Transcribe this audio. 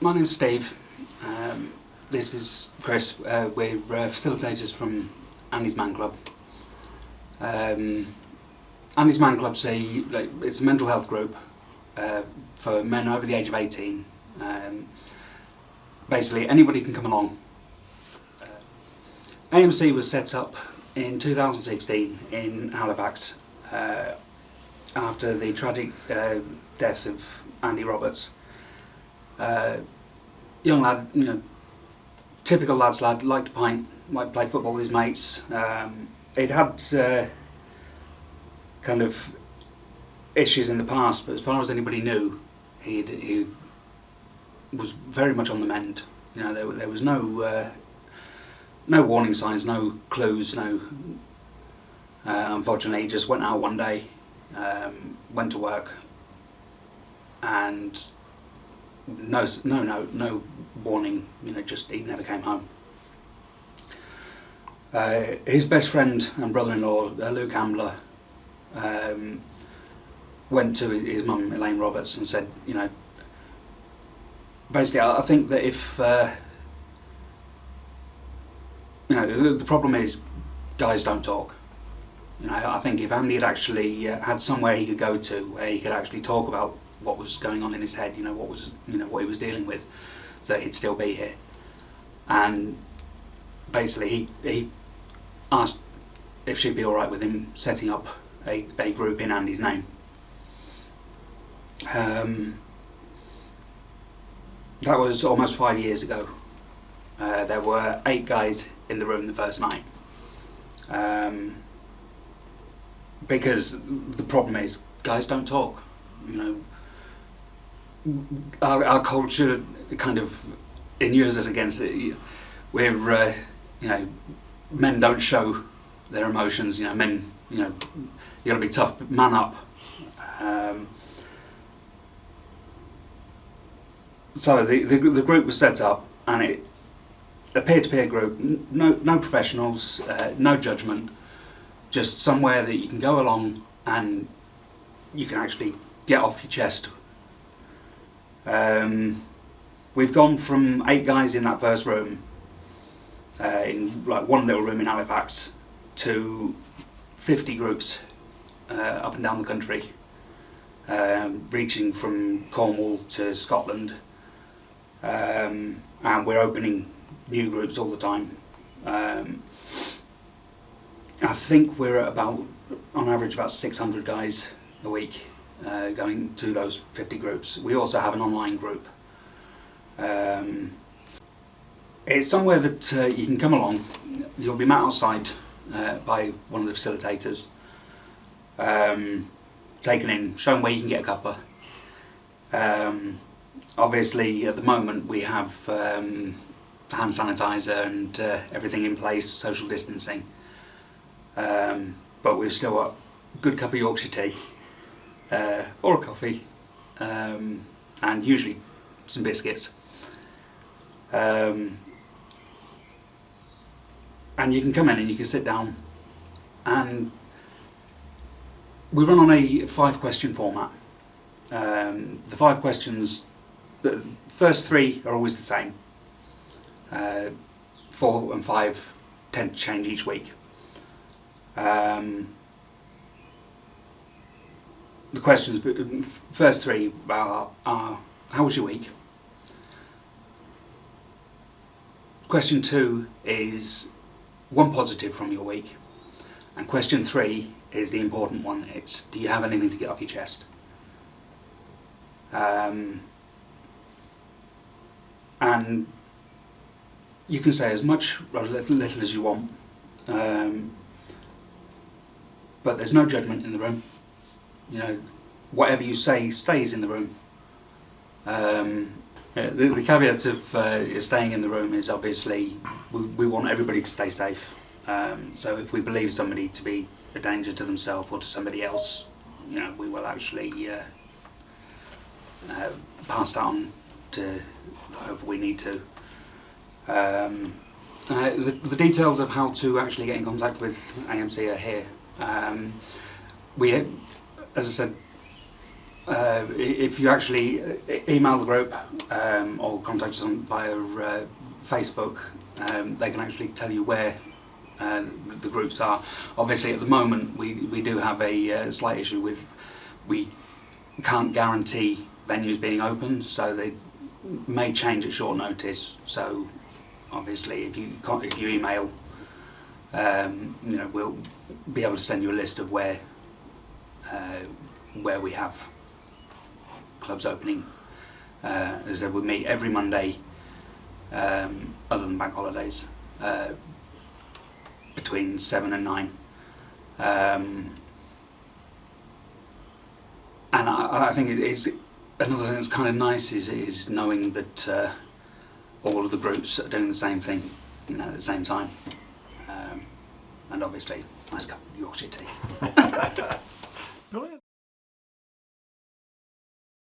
My name's Steve. This is Chris. We're facilitators from Andy's Man Club. Andy's Man Club's it's a mental health group for men over the age of 18. Basically, anybody can come along. AMC was set up in 2016 in Halifax after the tragic death of Andy Roberts. Young lad, typical lad's lad, liked to pint, liked to play football with his mates. He'd had kind of issues in the past, but as far as anybody knew, he was very much on the mend. There was no warning signs, no clues, unfortunately, he just went out one day, went to work, and no warning. Just he never came home. His best friend and brother-in-law, Luke Ambler, went to his mum, Elaine Roberts, and said, basically, I think that if the problem is guys don't talk. I think if Andy had actually had somewhere he could go to where he could actually talk about what was going on in his head, what he was dealing with, that he'd still be here. And basically he asked if she'd be alright with him setting up a group in Andy's name. That was almost 5 years ago. There were 8 guys in the room the first night. Because the problem is guys don't talk. Our culture kind of inures us against it. We're men don't show their emotions. Men, you gotta be tough, man up. So the group was set up, and a peer-to-peer group, no professionals, no judgment, just somewhere that you can go along and you can actually get off your chest. We've gone from 8 guys in that first room, in like one little room in Halifax, to 50 groups up and down the country, reaching from Cornwall to Scotland, and we're opening new groups all the time. I think we're at on average about 600 guys a week going to those 50 groups. We also have an online group. It's somewhere that you can come along. You'll be met outside by one of the facilitators, taken in, shown where you can get a cuppa. Obviously, at the moment, we have hand sanitizer and everything in place, social distancing. But we've still got a good cup of Yorkshire tea, or a coffee, and usually some biscuits. And you can come in and you can sit down, and we run on a 5-question format. The 5 questions, the first 3 are always the same. 4 and 5 tend to change each week. The questions, first 3 are how was your week? Question 2 is one positive from your week, and question 3 is the important one. It's, do you have anything to get off your chest? And you can say as much or as little as you want, but there's no judgment in the room. Whatever you say stays in the room. The caveat of staying in the room is obviously we want everybody to stay safe. So if we believe somebody to be a danger to themselves or to somebody else, we will actually pass that on to whoever we need to. The details of how to actually get in contact with AMC are here. We, as I said, If you actually email the group or contact us via Facebook, they can actually tell you where the groups are. Obviously, at the moment, we do have a slight issue with we can't guarantee venues being open, so they may change at short notice. So, obviously, if you email, we'll be able to send you a list of where we have clubs opening. As I said, we meet every Monday, other than bank holidays, between 7 and 9. And I think it is another thing that's kind of nice is knowing that all of the groups are doing the same thing, at the same time. And obviously, nice cup of Yorkshire tea.